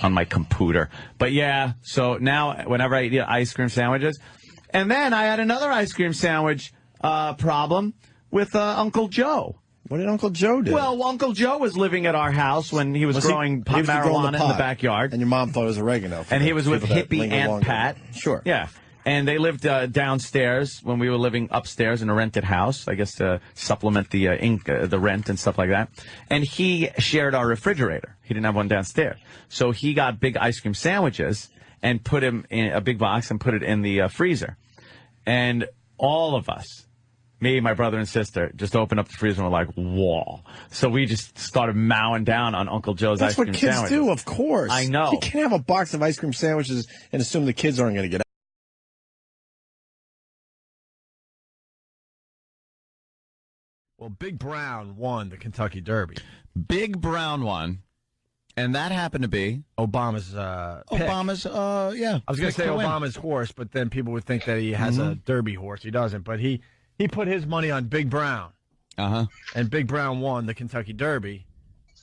on my computer. But yeah, so now whenever I eat ice cream sandwiches, and then I had another ice cream sandwich problem with Uncle Joe. What did Uncle Joe do? Well, Uncle Joe was living at our house when he was growing marijuana in the backyard. And your mom thought it was oregano. And he was with hippie Aunt Pat. Sure. Yeah. And they lived downstairs when we were living upstairs in a rented house, I guess to supplement the the rent and stuff like that. And he shared our refrigerator. He didn't have one downstairs. So he got big ice cream sandwiches and put them in a big box and put it in the freezer. And all of us, me, my brother, and sister, just opened up the freezer and were like, whoa. So we just started mowing down on Uncle Joe's ice cream sandwiches. That's what kids do, of course. I know. You can't have a box of ice cream sandwiches and assume the kids aren't going to get out. Well, Big Brown won the Kentucky Derby. Big Brown won. And that happened to be Obama's pick. Obama's, yeah. I was going to say Obama's horse, but then people would think that he has a Derby horse. He doesn't, but he put his money on Big Brown. Uh-huh. And Big Brown won the Kentucky Derby.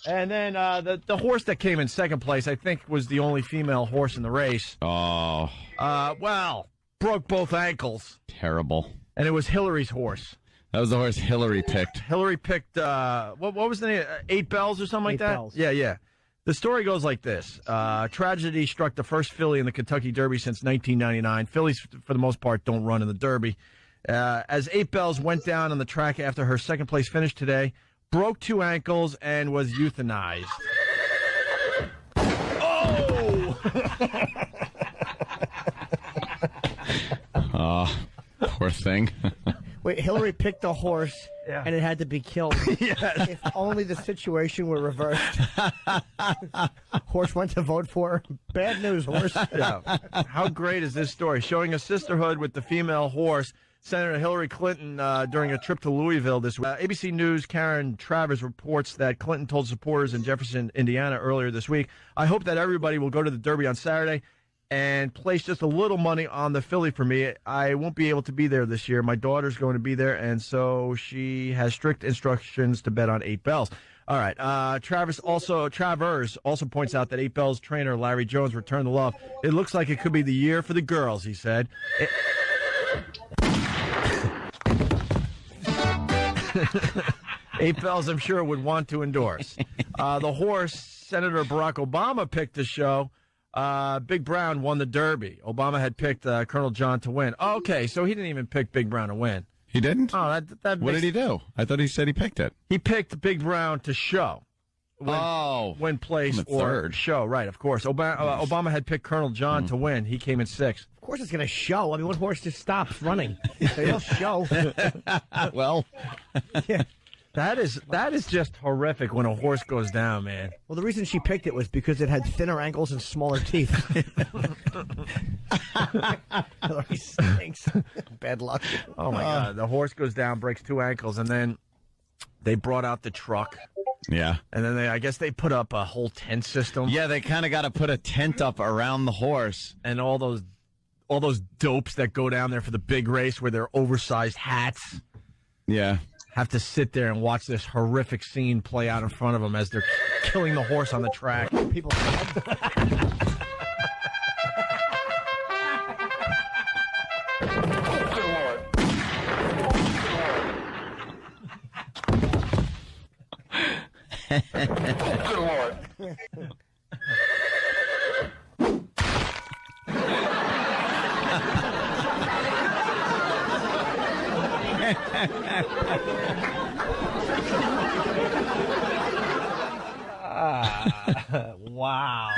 And then the horse that came in second place, I think, was the only female horse in the race. Oh. Well, broke both ankles. Terrible. And it was Hillary's horse. That was the horse Hillary picked. Hillary picked, what was the name? 8 Bells or something like that? 8 Bells. Yeah. The story goes like this. Tragedy struck the first filly in the Kentucky Derby since 1999. Fillies, for the most part, don't run in the Derby. As 8 Bells went down on the track after her second-place finish today, broke 2 ankles and was euthanized. Oh! Poor thing. Wait, Hillary picked a horse, and it had to be killed. Yes. If only the situation were reversed. Horse went to vote for her. Bad news, horse. Yeah. How great is this story? Showing a sisterhood with the female horse. Senator Hillary Clinton during a trip to Louisville this week. ABC News' Karen Travers reports that Clinton told supporters in Jefferson, Indiana earlier this week, I hope that everybody will go to the Derby on Saturday and place just a little money on the filly for me. I won't be able to be there this year. My daughter's going to be there, and so she has strict instructions to bet on 8 Bells. All right. Travers also points out that 8 Bells trainer Larry Jones returned the love. It looks like it could be the year for the girls, he said. 8 Bells, I'm sure, would want to endorse. The horse Senator Barack Obama picked to show. Big Brown won the Derby. Obama had picked Colonel John to win. Oh, okay, so he didn't even pick Big Brown to win. He didn't? Oh, what did he do? I thought he said he picked it. He picked Big Brown to show. Win place or third. Show, right, of course. Obama had picked Colonel John to win. He came in 6th. Of course it's going to show. I mean, what horse just stops running? It'll show. Well, Yeah. That is just horrific when a horse goes down, man. Well, the reason she picked it was because it had thinner ankles and smaller teeth. Hillary stinks. Bad luck. Oh, my God. The horse goes down, breaks 2 ankles, and then they brought out the truck. yeah. And then I guess they put up a whole tent system. Yeah, they kind of got to put a tent up around the horse. And all those dopes that go down there for the big race with their oversized hats Yeah. have to sit there and watch this horrific scene play out in front of them as they're killing the horse on the track. People. Good Lord. Wow.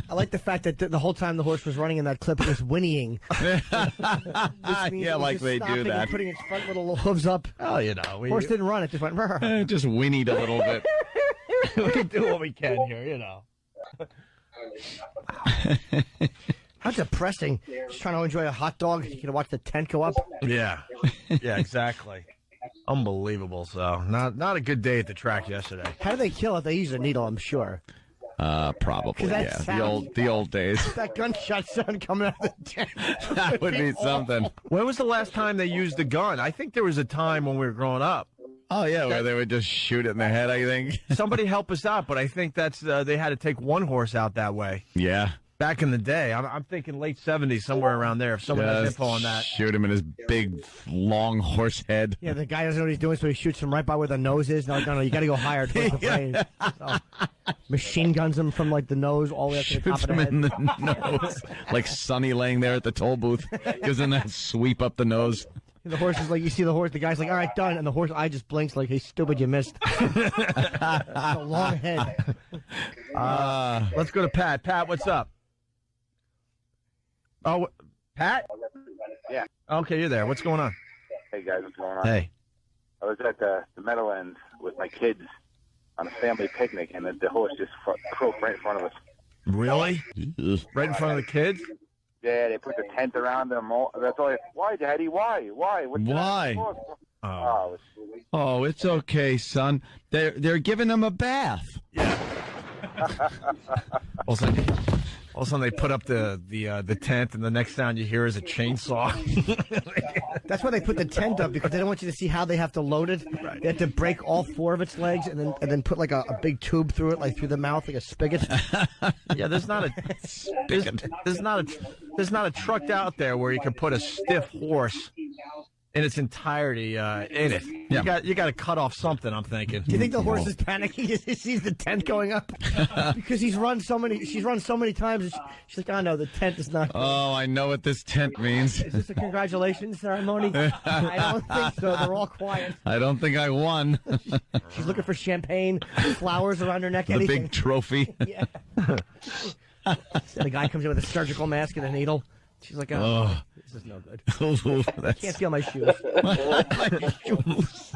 I like the fact that the whole time the horse was running in that clip, it was whinnying. Yeah, like they do that. And putting its front little hooves up. Oh, Horse didn't run; it just went. Just whinnied a little bit. we do what we can here, How depressing. Just trying to enjoy a hot dog. You can watch the tent go up. Yeah. Yeah, exactly. Unbelievable. So not a good day at the track yesterday. How do they kill it? They use a needle, I'm sure. Probably, that yeah. sound- The old days. That gunshot sound coming out of the tent. That would be something. When was the last time they used a gun? I think there was a time when we were growing up. Oh, yeah, where they would just shoot it in the head, I think. Somebody help us out, but I think that's they had to take one horse out that way. Yeah. Back in the day, I'm thinking late 70s, somewhere around there. If someone has info on that. Shoot him in his big, long horse head. Yeah, the guy doesn't know what he's doing, so he shoots him right by where the nose is. No, you got to go higher towards the brain. So, machine guns him from like the nose all the way up to the top Shoots of the him head. in the nose. Like Sonny laying there at the toll booth. Gives him that sweep up the nose. And the horse is like, you see the horse, the guy's like, all right, done. And the horse eye just blinks like, hey, stupid, you missed. It's a long head. Let's go to Pat. Pat, what's up? Oh, Pat? Yeah. Okay, you're there. What's going on? Hey, guys, what's going on? Hey. I was at the Meadowlands with my kids on a family picnic, and the horse just croaked right in front of us. Really? Right in front of the kids? Yeah, they put the tent around them. That's all. Why, Daddy? Why? What's Why? Oh, Oh, it's okay, son. They're giving him a bath. Yeah. All of a sudden they put up the tent, and the next sound you hear is a chainsaw. That's why they put the tent up, because they don't want you to see how they have to load it. Right. They have to break all four of its legs and then put like a big tube through it, like through the mouth, like a spigot. Yeah, there's not a truck out there where you can put a stiff horse in its entirety in it. Yeah. You got to cut off something, I'm thinking. Do you think the horse is panicking as he sees the tent going up? Because she's run so many times. And she's like, oh no, the tent is not. Oh, I know what this tent means. Is this a congratulations ceremony? I don't think so. They're all quiet. I don't think I won. She's looking for champagne, flowers around her neck, The anything. big trophy. Yeah. The guy comes in with a surgical mask and a needle. She's like, oh, this is no good. Can't feel my shoes. My shoes.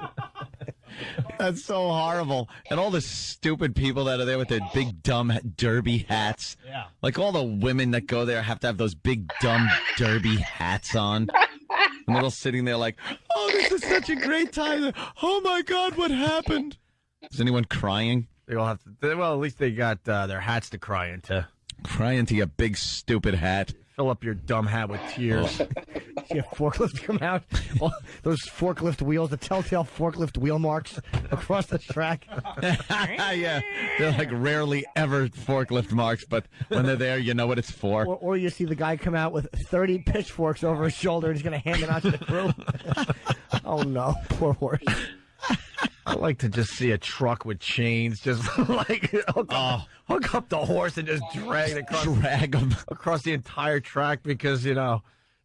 That's so horrible. And all the stupid people that are there with their big, dumb derby hats. Yeah. Like all the women that go there have to have those big, dumb derby hats on. And they're all sitting there like, oh, this is such a great time. Oh, my God, what happened? Is anyone crying? They all have to. Well, at least they got their hats to cry into. Cry into your big, stupid hat. Fill up your dumb hat with tears. See a forklift come out. All those forklift wheels, the telltale forklift wheel marks across the track. Yeah, they're like rarely ever forklift marks, but when they're there, you know what it's for. Or you see the guy come out with 30 pitchforks over his shoulder and he's going to hand it out to the crew. Oh, no. Poor horse. I like to just see a truck with chains, just like hook up the horse and just drag it across the entire track, because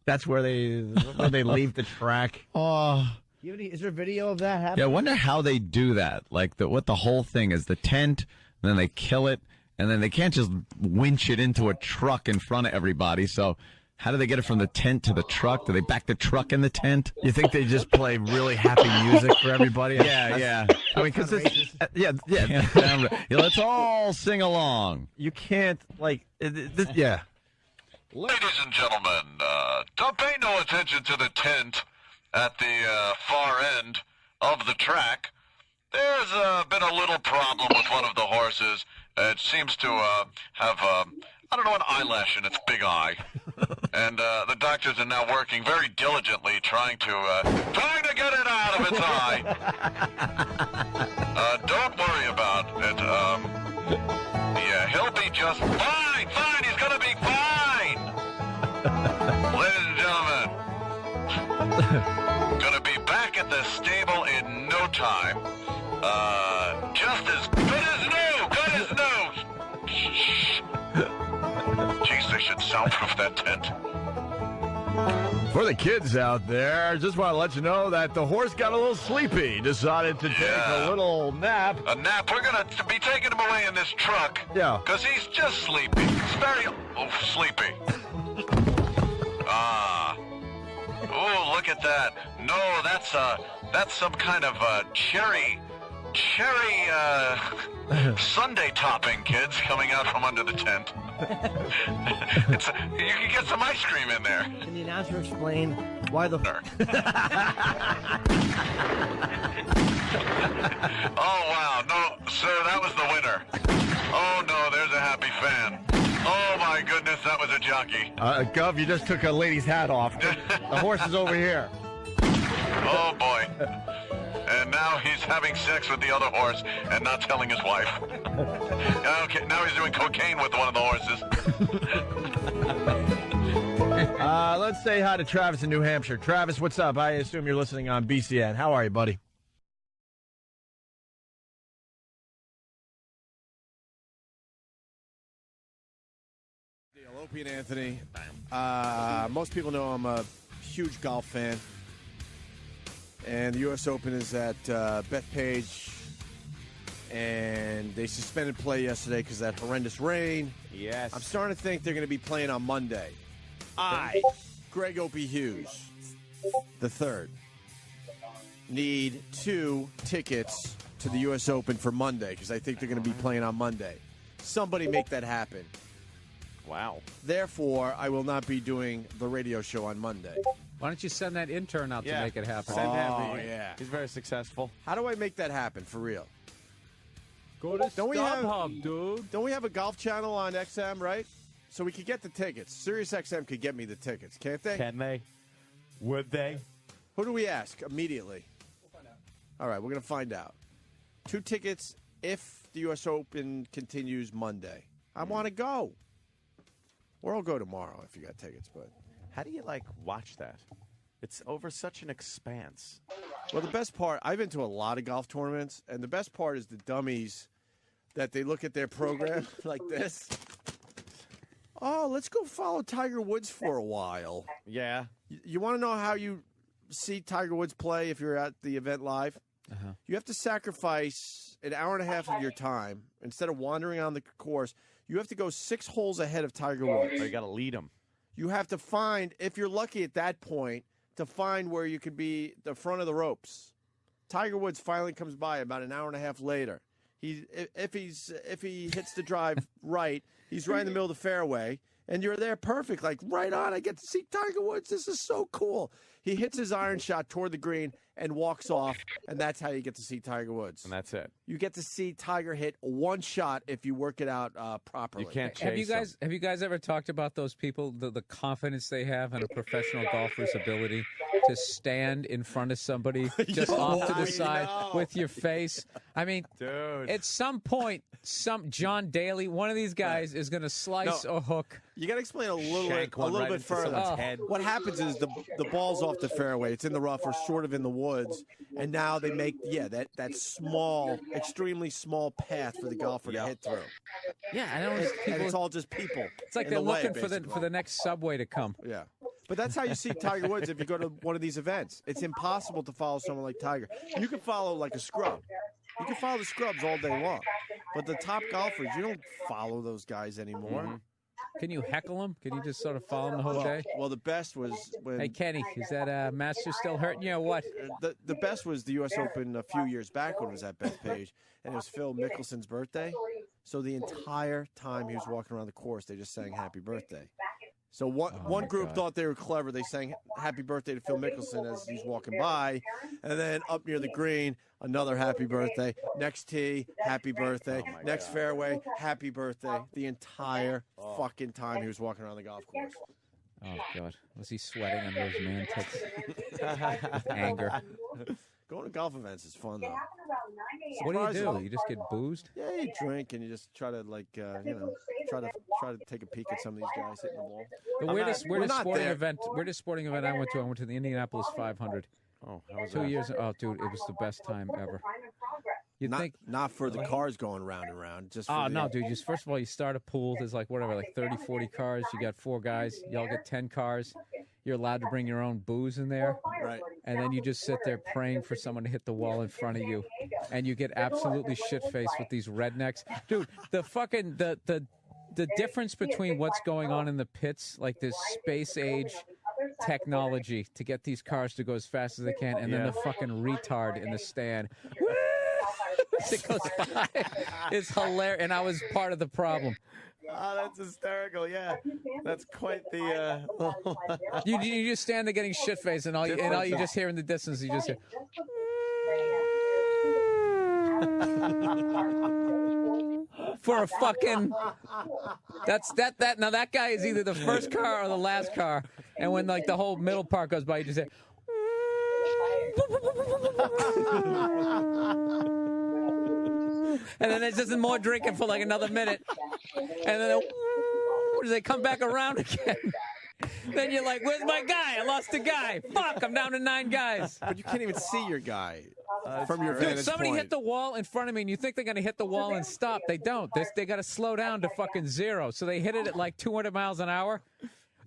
that's where they leave the track. Oh, Is there video of that happening? yeah. I wonder how they do that. Like what the whole thing is: the tent, and then they kill it, and then they can't just winch it into a truck in front of everybody. So. How do they get it from the tent to the truck? Do they back the truck in the tent? You think they just play really happy music for everybody? Yeah. I mean, because yeah. Let's all sing along. You can't yeah. Ladies and gentlemen, don't pay no attention to the tent at the far end of the track. There's been a little problem with one of the horses. It seems to have, I don't know, an eyelash in its big eye. And the doctors are now working very diligently trying to get it out of its eye. Don't worry about it. Yeah, he'll be just fine. Fine, he's going to be fine. Ladies and gentlemen, going to be back at the stable in no time. Just as good as new. Good as new. Shh. Jeez, they should soundproof that tent. For the kids out there, just want to let you know that the horse got a little sleepy. Decided to take a little nap. A nap. We're going to be taking him away in this truck. Yeah. Because he's just sleepy. He's very sleepy. Oh, look at that. No, that's some kind of cherry cherry sundae topping, kids, coming out from under the tent. You can get some ice cream in there. Can the announcer explain why the... Oh, wow. No, sir, that was the winner. Oh, no, there's a happy fan. Oh, my goodness, that was a jockey. Gov, you just took a lady's hat off. The horse is over here. Oh, boy. And now he's having sex with the other horse and not telling his wife. Okay, now he's doing cocaine with one of the horses. Let's say hi to Travis in New Hampshire. Travis, what's up? I assume you're listening on BCN. How are you, buddy? Opie and Anthony. Most people know I'm a huge golf fan. And the U.S. Open is at Bethpage. And they suspended play yesterday because of that horrendous rain. Yes. I'm starting to think they're going to be playing on Monday. Greg Opie Hughes, the third, need 2 tickets to the U.S. Open for Monday because I think they're going to be playing on Monday. Somebody make that happen. Wow. Therefore, I will not be doing the radio show on Monday. Why don't you send that intern out to make it happen? Send him. Yeah. He's very successful. How do I make that happen for real? Go to Don't we have- StubHub, dude. Don't we have a golf channel on XM, right? So we could get the tickets. Sirius XM could get me the tickets, can't they? Can they? Would they? Who do we ask immediately? We'll find out. All right, we're going to find out. 2 tickets if the U.S. Open continues Monday. I want to go. Or I'll go tomorrow if you got tickets, but... How do you, watch that? It's over such an expanse. Well, the best part, I've been to a lot of golf tournaments, and the best part is the dummies that they look at their program like this. Oh, let's go follow Tiger Woods for a while. Yeah. You want to know how you see Tiger Woods play if you're at the event live? Uh-huh. You have to sacrifice an hour and a half of your time. Instead of wandering on the course, you have to go 6 holes ahead of Tiger Woods. So you got to lead him. You have to find, if you're lucky at that point, to find where you could be the front of the ropes. Tiger Woods finally comes by about an hour and a half later. If he hits the drive right, he's right in the middle of the fairway, and you're there perfect, right on. I get to see Tiger Woods. This is so cool. He hits his iron shot toward the green and walks off, and that's how you get to see Tiger Woods. And that's it. You get to see Tiger hit 1 shot if you work it out properly. You can't chase Have you guys ever talked about those people, the confidence they have in a professional golfer's ability to stand in front of somebody just off to the side with your face? I mean, Dude. at some point, John Daly, one of these guys is going to slice a hook. You got to explain a little Shank bit, one right into further. someone's head. What happens is the ball's off the fairway. It's in the rough or sort of in the woods. And now they make, that small, extremely small path for the golfer to hit through. Yeah, I don't. And it's all just people. It's like in they're the way, looking for the next subway to come. Yeah. But that's how you see Tiger Woods if you go to one of these events. It's impossible to follow someone like Tiger. You can follow like a scrub. You can follow the scrubs all day long. But the top golfers, you don't follow those guys anymore. Mm-hmm. Can you heckle them? Can you just sort of follow them the whole day? Well, the best was when... Hey, Kenny, is that master still hurting you or what? The best was the U.S. Open a few years back when it was at Bethpage, and it was Phil Mickelson's birthday. So the entire time he was walking around the course, they just sang Happy Birthday. So one group thought they were clever. They sang Happy Birthday to Phil Mickelson as he's walking by. And then up near the green, another Happy Birthday. Next tee, Happy Birthday. Next fairway, Happy Birthday. The entire fucking time he was walking around the golf course. Oh, God. Was he sweating on those man tits? With anger. Going to golf events is fun, though. What do you do? You just get boozed? Yeah, you drink and you just try to, try to take a peek at some of these guys hitting the ball. The weirdest sporting event I went to the Indianapolis 500. Oh, how was 2 that? years. Oh, dude, it was the best time ever. You'd think. Not for the cars going round and round. Just for Oh, the, no, dude. Just first of all, you start a pool. There's 30, 40 cars. You got 4 guys. Y'all get 10 cars. You're allowed to bring your own booze in there. Right. And then you just sit there praying for someone to hit the wall in front of you. And you get absolutely shit-faced with these rednecks. Dude, the difference between what's going on in the pits, like this space-age technology to get these cars to go as fast as they can, and then the fucking retard in the stand. as it goes by. It's hilarious, and I was part of the problem. Oh, that's hysterical. Yeah, that's quite the. You just stand there getting shit faced, and all you just hear in the distance, you just hear. For a fucking. That's that. Now that guy is either the first car or the last car, and when like the whole middle part goes by, you just hear. And then there's just more drinking for like another minute, and then they come back around again. Then you're like, "Where's my guy? I lost a guy. Fuck! I'm down to 9 guys." But you can't even see your guy from your vantage Dude, somebody point. hit the wall in front of me, and you think they're going to hit the wall and stop. They don't. They got to slow down to fucking 0. So they hit it at like 200 miles an hour.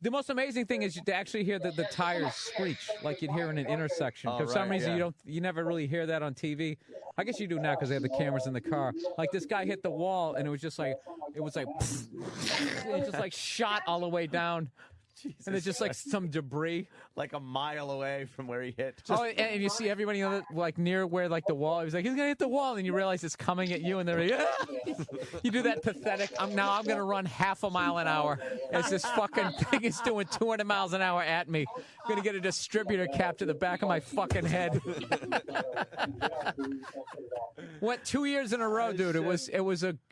The most amazing thing is to actually hear the tires screech like you'd hear in an intersection. For some reason, you never really hear that on TV. I guess you do now because they have the cameras in the car. Like this guy hit the wall, and it was just like it just like shot all the way down. Jesus and it's just like some debris, like a mile away from where he hit. And you see everybody like near where like the wall. He was like, he's gonna hit the wall, and you realize it's coming at you, and they're like, you do that pathetic. I'm gonna run half a mile an hour as this fucking thing is doing 200 miles an hour at me. I'm gonna get a distributor cap to the back of my fucking head. Went 2 years in a row, dude. It was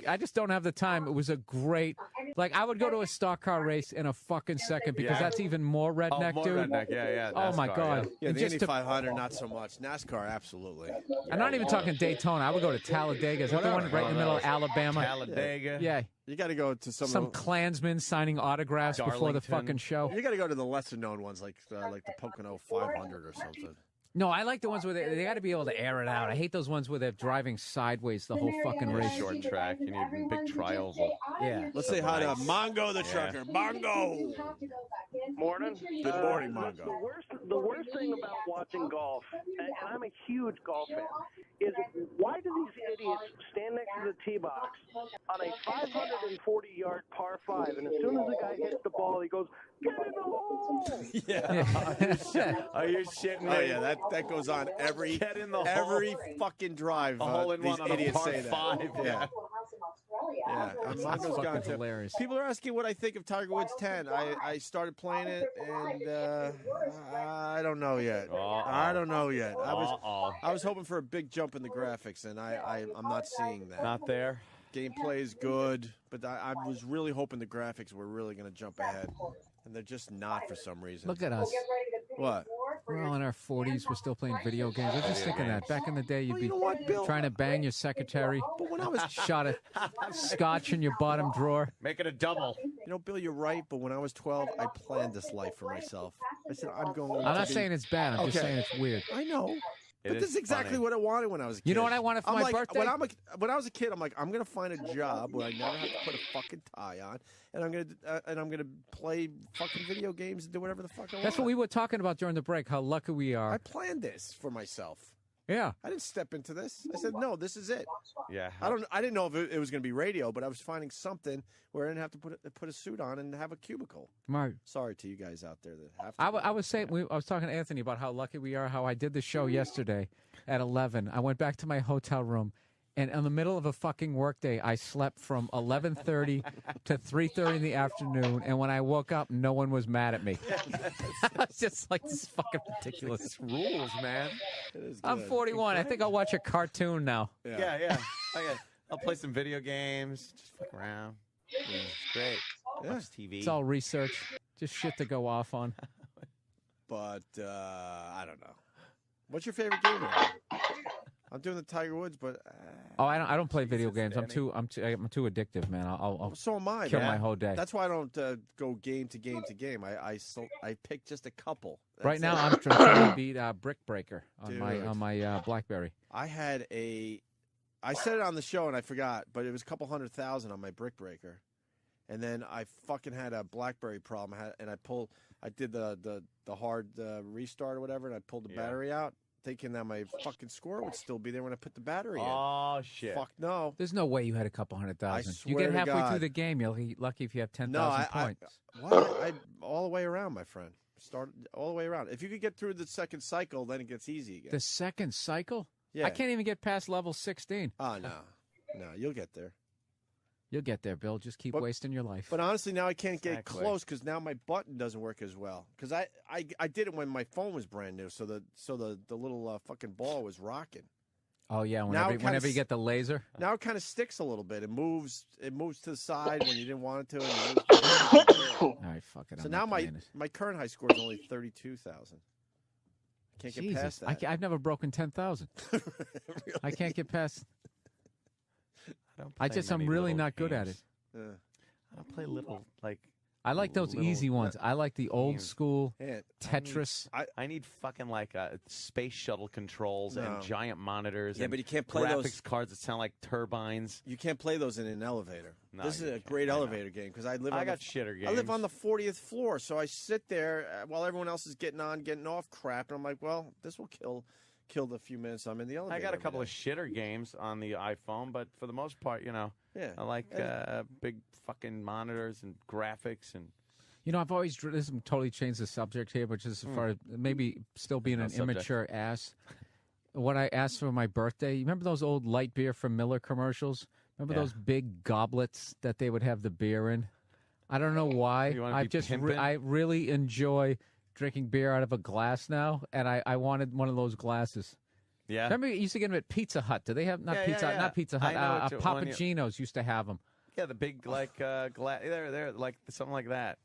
I just don't have the time. It was a great. Like I would go to a stock car race in a fucking second because that's even more redneck, more dude. Redneck. Yeah. Oh my NASCAR, God. Yeah, And the just Indy 500, not so much. NASCAR, absolutely. I'm not even talking Daytona. I would go to Talladega. Is that the one right in the middle of Alabama? Talladega. Yeah. You got to go to Some Klansmen signing autographs before the fucking show. You got to go to the lesser known ones like the Pocono 500 or something. No, I like the ones where they got to be able to air it out. I hate those ones where they're driving sideways the whole fucking race. Short track. You need a big tri-oval. Yeah. Let's say hi to Mongo the trucker. Mongo. Morning. Good morning, Mongo. The worst thing about watching golf, and I'm a huge golf fan, is why do these idiots stand next to the tee box on a 540-yard par 5, and as soon as the guy hits the ball, he goes, "Get in the hole!" Yeah. Are you shitting me? Oh yeah, that goes on every fucking drive. A hole in one these on a idiots par say that. 5. Yeah. Yeah, That's Mongo's fucking gone too. hilarious. People are asking what I think of Tiger Woods 10. I started playing it, and I don't know yet. I don't know yet. I was hoping for a big jump in the graphics, and I'm not seeing that. Not there. Gameplay is good, but I was really hoping the graphics were really going to jump ahead, and they're just not for some reason. Look at us. What? We're all in our 40s. We're still playing video games. I was just thinking that. Back in the day, you'd be trying to bang your secretary. But when I was shot a scotch in your bottom drawer. Make it a double. You know, Bill, you're right, but when I was 12, I planned this life for myself. I said, I'm not saying it's bad. I'm just saying it's weird. I know. But It this is is exactly funny. what I wanted when I was a kid. You know what I wanted for my birthday? When I was a kid, I'm like, I'm gonna find a job where I never have to put a fucking tie on, and I'm gonna play fucking video games and do whatever the fuck I want. That's what we were talking about during the break. How lucky we I are. planned this for myself. Yeah. I didn't step into this. I said, no, this is it. Yeah. I didn't know if it was going to be radio, but I was finding something where I didn't have to put a suit on and have a cubicle. Mark. Sorry to you guys out there that have to. I was saying, I was talking to Anthony about how lucky we are, how I did the show yesterday at 11. I went back to my hotel room, and in the middle of a fucking workday, I slept from 11:30 to 3:30 in the afternoon, and when I woke up, no one was mad at me. I was just like, this is fucking ridiculous. It's rules, man. I'm 41. I think I'll watch a cartoon now. Yeah. Okay. I'll play some video games. Just fuck around. Yeah, it's great. Watch TV. It's all research. Just shit to go off on. But I don't know. What's your favorite game? I'm doing the Tiger Woods, but I don't play video games. I'm too addictive, man. I'll so am I. kill man. my whole day. That's why I don't go game to game to game. I pick just a couple. Right now, it. I'm trying to beat Brick Breaker on Dude. my BlackBerry. I said it on the show and I forgot, but it was a couple 100,000 on my Brick Breaker, and then I fucking had a BlackBerry problem, and I did the hard restart or whatever, and I pulled the battery out, thinking that my fucking score would still be there when I put the battery in. Oh shit! Fuck no. There's no way you had a couple 100,000. I You swear get to halfway God. through the game, you'll be lucky if you have 10,000 No, points. I all the way around, my friend. Start all the way around. If you could get through the second cycle, then it gets easy again. The second cycle? Yeah. I can't even get past level 16. Oh, no. No, you'll get there. You'll get there, Bill. Just keep wasting your life. But honestly, now I can't get Exactly. close because now my button doesn't work as well. Because I did it when my phone was brand new, so the little fucking ball was rocking. Oh yeah, Now it whenever you get the laser. Now it kind of sticks a little bit. It moves to the side when you didn't want it to. And it moves All right, fuck it. so I'm now not playing it. my current high score is only 32,000. I can't get Jesus, past that. I've never broken 10,000. Really? I can't get past. don't I play just I'm many really little not good at it. games. I don't play little like. I like those little easy ones. I like the old games. school Yeah, Tetris. I need fucking like space shuttle controls No. and giant monitors. Yeah, and but you can't play graphics those- cards that sound like turbines. You can't play those in an elevator. No, This is you a can't. great I know. elevator game because I live. I on got the, shitter games. I live on the 40th floor, so I sit there while everyone else is getting on, getting off crap, and I'm like, well, this will kill the few minutes I'm in the elevator. I got a every couple day. of shitter games on the iPhone, but for the most part, Yeah. I like big fucking monitors and graphics and. You know, I've always this has totally changed the subject here, but just as far as maybe still being an subject. immature ass. What I asked for my birthday, you remember those old light beer from Miller commercials? Remember Yeah. those big goblets that they would have the beer in? I don't know why. You wanna I be just pimpin'? I really enjoy drinking beer out of a glass now, and I wanted one of those glasses. Yeah. Remember, you used to get them at Pizza Hut. Do they have not Yeah, Pizza yeah, Hut? yeah. Not Pizza I Hut. know what you- Papa when you- Gino's used to have them. Yeah, the big like glass. They're like something like that.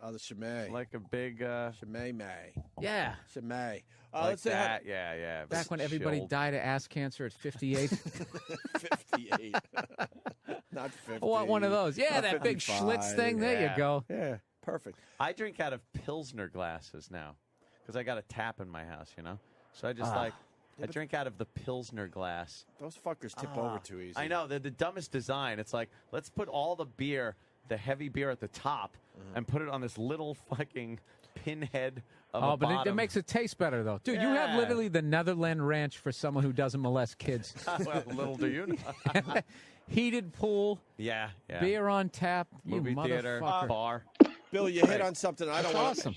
Oh, the Chimay. Like a big Chimay May. Yeah. Chimay. like Let's say that. Yeah. Back when everybody chilled. died of ass cancer at 58. 58. Not 50. I want one of those. Yeah, Not that big 55. Schlitz thing. There Yeah. you go. Yeah, perfect. I drink out of Pilsner glasses now because I got a tap in my house, So I just I drink out of the Pilsner glass. Those fuckers tip over too easy. I know. They're the dumbest design. It's like, let's put all the beer, the heavy beer at the top, and put it on this little fucking pinhead of a But it bottom. makes it taste better, though. Dude, you have Yeah. literally the Netherland Ranch for someone who doesn't molest kids. Well, little do you know. Heated pool, Yeah. beer on tap. You Movie theater, motherfucker. bar. Bill, you hit on something. I don't want awesome.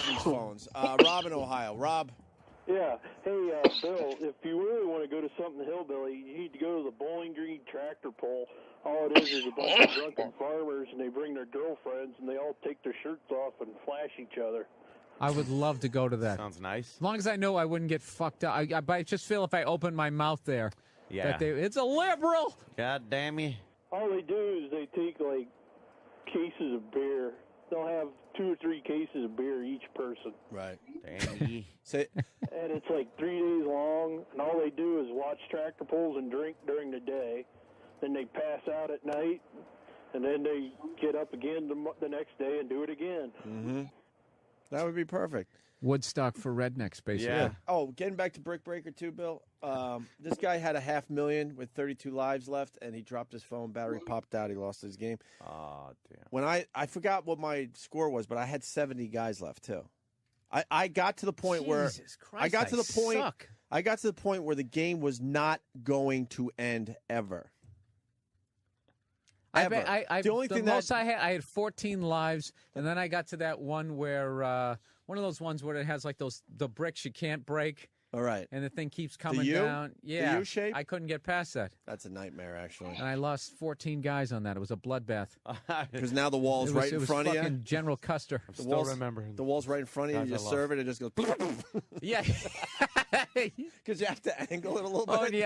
these phones. Rob in Ohio. Rob. Yeah. Hey, Bill, if you really want to go to something hillbilly, you need to go to the Bowling Green tractor pull. All it is a bunch of drunken farmers, and they bring their girlfriends, and they all take their shirts off and flash each other. I would love to go to that. Sounds nice. As long as I know I wouldn't get fucked up. But I just feel if I open my mouth there, Yeah. it's a liberal. God damn you. All they do is they take, like, cases of beer. They'll have 2 or 3 cases of beer each person. Right. Damn ye. Say, And it's like 3 days long, and all they do is watch tractor pulls and drink during the day. Then they pass out at night, and then they get up again the next day and do it again. that would be perfect. Woodstock for rednecks, basically. Yeah. Oh, getting back to Brick Breaker too, Bill. This guy had 500,000 with 32 lives left, and he dropped his phone. Battery popped out. He lost his game. Oh, damn. When I forgot what my score was, but I had 70 guys left too. I got to the point where Jesus Christ, I got to the point. suck. I got to the point where the game was not going to end ever. I Ever. bet I the only thing most that I had 14 lives, and then I got to that one where one of those ones where it has like the bricks you can't break, all right, and the thing keeps coming U? down. Yeah, U shape? I couldn't get past that, that's a nightmare actually. and I lost 14 guys on that. It was a bloodbath. Because now the wall's It was, right it in was front of fucking you. General Custer. The Still wall's, remembering. the wall's right in front of you. Guys You I just serve it. It just goes Yeah. because you have to angle it a little bit. Oh, and you have